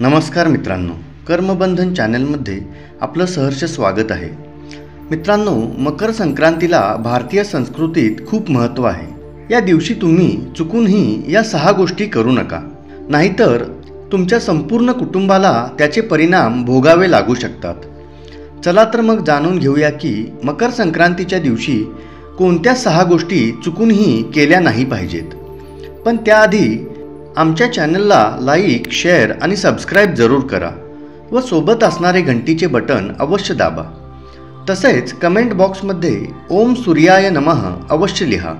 नमस्कार मित्रांनो, कर्मबंधन चॅनलमध्ये आपलं सहर्ष स्वागत आहे। मित्रांनो, मकर संक्रांतीला भारतीय संस्कृतीत खूप महत्त्व आहे। या दिवशी तुम्ही चुकूनही या 6 गोष्टी करू नका, नाहीतर तुमच्या संपूर्ण कुटुंबाला त्याचे परिणाम भोगावे लागू शकतात। चला तर मग जाणून घेऊया की मकर संक्रांतीच्या दिवशी कोणत्या 6 गोष्टी चुकूनही केल्या नाही पाहिजेत। पण त्याआधी आमच्या चॅनलला लाईक, शेअर आणि सबस्क्राईब जरूर करा व सोबत असणारे घंटीचे बटन अवश्य दाबा। तसेच कमेंट बॉक्समध्ये ओम सूर्याय नमः अवश्य लिहा,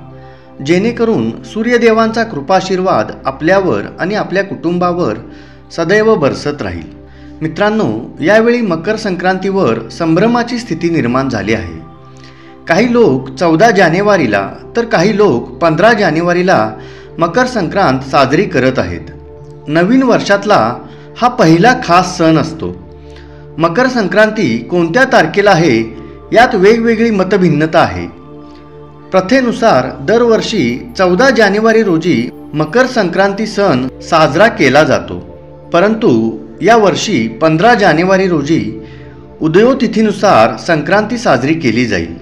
जेणेकरून सूर्यदेवांचा कृपाशीर्वाद आपल्यावर आणि आपल्या कुटुंबावर सदैव बरसत राहील। मित्रांनो, यावेळी मकर संक्रांतीवर संभ्रमाची स्थिती निर्माण झाली आहे। काही लोक 14 जानेवारीला तर काही लोक 15 जानेवारीला मकर संक्रांत साजरी करत आहेत। नवीन वर्षातला हा पहिला खास सण असतो। मकर संक्रांती कोणत्या तारखेला आहे यात वेगवेगळी मतभिन्नता आहे। प्रथेनुसार दरवर्षी 14 जानेवारी रोजी मकर संक्रांती सण साजरा केला जातो, परंतु या वर्षी 15 जानेवारी रोजी उदयोतिथीनुसार संक्रांती साजरी केली जाईल।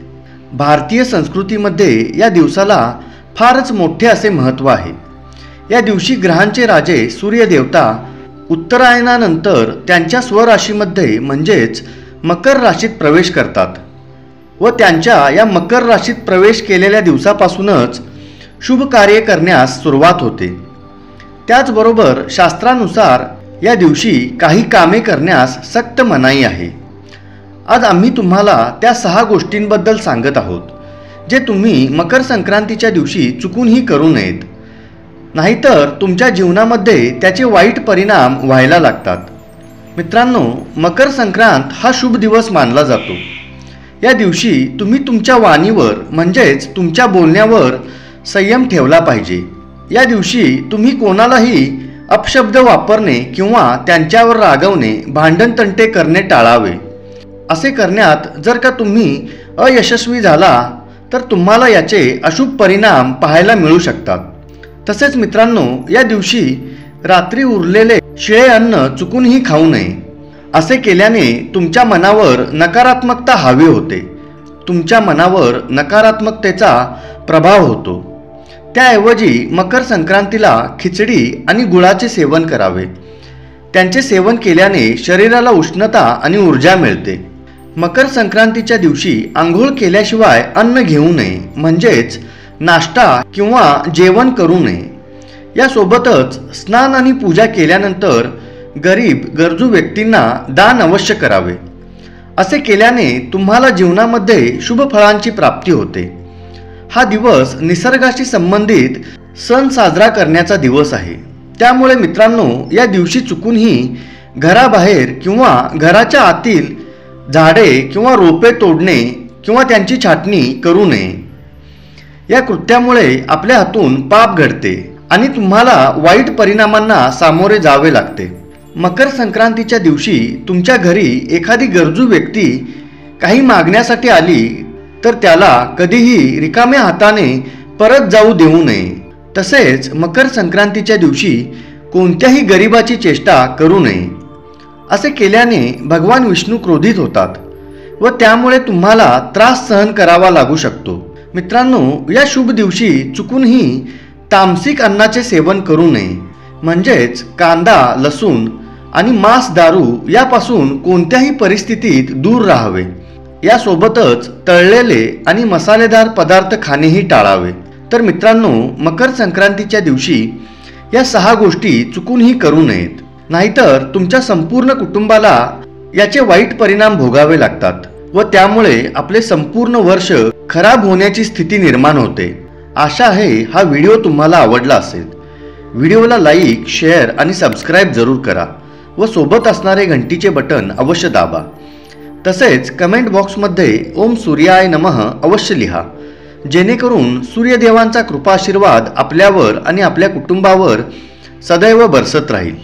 भारतीय संस्कृतीमध्ये या दिवसाला फारच मोठे असे महत्त्व आहे। या दिवशी ग्रहांचे राजे सूर्यदेवता उत्तरायणानंतर त्यांच्या स्वराशीमध्ये म्हणजेच मकर राशीत प्रवेश करतात व त्यांच्या या मकर राशीत प्रवेश केलेल्या दिवसापासूनच शुभ कार्य करण्यास सुरुवात होते। त्याचबरोबर शास्त्रानुसार या दिवशी काही कामे करण्यास सक्त मनाई आहे। आज आम्ही तुम्हाला त्या 6 गोष्टींबद्दल सांगत आहोत, जे तुम्ही मकर संक्रांतीच्या दिवशी चुकूनही करू नयेत, नाहीतर तुमच्या जीवनामध्ये त्याचे वाईट परिणाम व्हायला लागतात। मित्रांनो, मकर संक्रांत हा शुभ दिवस मानला जातो। या दिवशी तुम्ही तुमच्या वाणीवर म्हणजेच तुमच्या बोलण्यावर संयम ठेवला पाहिजे। या दिवशी तुम्ही कोणालाही अपशब्द वापरणे किंवा त्यांच्यावर रागवणे, भांडणतंटे करणे टाळावे। असे करण्यात जर का तुम्ही अयशस्वी झाला तर तुम्हाला याचे अशुभ परिणाम पाहायला मिळू शकतात। तसेच मित्रांनो, या दिवशी रात्री उरलेले शिळे अन्न चुकूनही खाऊ नये। असे केल्याने तुमच्या मनावर नकारात्मकता हावी होते, तुमच्या मनावर नकारात्मकतेचा प्रभाव होतो। त्याऐवजी मकर संक्रांतीला खिचडी आणि गुळाचे सेवन करावे। त्यांचे सेवन केल्याने शरीराला उष्णता आणि ऊर्जा मिळते। मकर संक्रांतीच्या दिवशी आंघोळ केल्याशिवाय अन्न घेऊ नये, म्हणजेच नाश्ता किंवा जेवण करू नये। यासोबतच स्नान आणि पूजा केल्यानंतर गरीब गरजू व्यक्तींना दान अवश्य करावे। असे केल्याने तुम्हाला जीवनामध्ये शुभ फळांची प्राप्ती होते। हा दिवस निसर्गाशी संबंधित सण साजरा करण्याचा दिवस आहे। त्यामुळे मित्रांनो, या दिवशी चुकूनही घराबाहेर किंवा घराच्या आतील झाडे किंवा रोपे तोडणे किंवा त्यांची छाटणी करू नये। या कृत्यामुळे आपल्या हातून पाप घडते आणि तुम्हाला वाईट परिणामांना सामोरे जावे लागते। मकर संक्रांतीच्या दिवशी तुमच्या घरी एखादी गरजू व्यक्ती काही मागण्यासाठी आली तर त्याला कधीही रिकाम्या हाताने परत जाऊ देऊ नये। तसेच मकर संक्रांतीच्या दिवशी कोणत्याही गरिबाची चेष्टा करू नये। असे केल्याने भगवान विष्णू क्रोधित होतात व त्यामुळे तुम्हाला त्रास सहन करावा लागू शकतो। मित्रांनो, या शुभ दिवशी चुकूनही तामसिक अन्नाचे सेवन करू नये, म्हणजेच कांदा, लसूण आणि मांस, दारू यापासून कोणत्याही परिस्थितीत दूर राहावे। यासोबतच तळलेले आणि मसालेदार पदार्थ खाणेही टाळावे। तर मित्रांनो, मकर संक्रांतीच्या दिवशी या 6 गोष्टी चुकूनही करू नयेत, नाहीतर तुमच्या संपूर्ण कुटुंबाला याचे वाईट परिणाम भोगावे लागतात व त्यामुळे आपले संपूर्ण वर्ष खराब होण्याची स्थिती निर्माण होते। आशा आहे हा व्हिडिओ तुम्हाला आवडला असेल। व्हिडिओला लाईक, शेअर आणि सबस्क्राईब जरूर करा व सोबत असणारे घंटीचे बटन अवश्य दाबा। तसेच कमेंट बॉक्समध्ये ओम सूर्याय नमः अवश्य लिहा, जेणेकरून सूर्यदेवांचा कृपाशीर्वाद आपल्यावर आणि आपल्या कुटुंबावर सदैव बरसत राहील।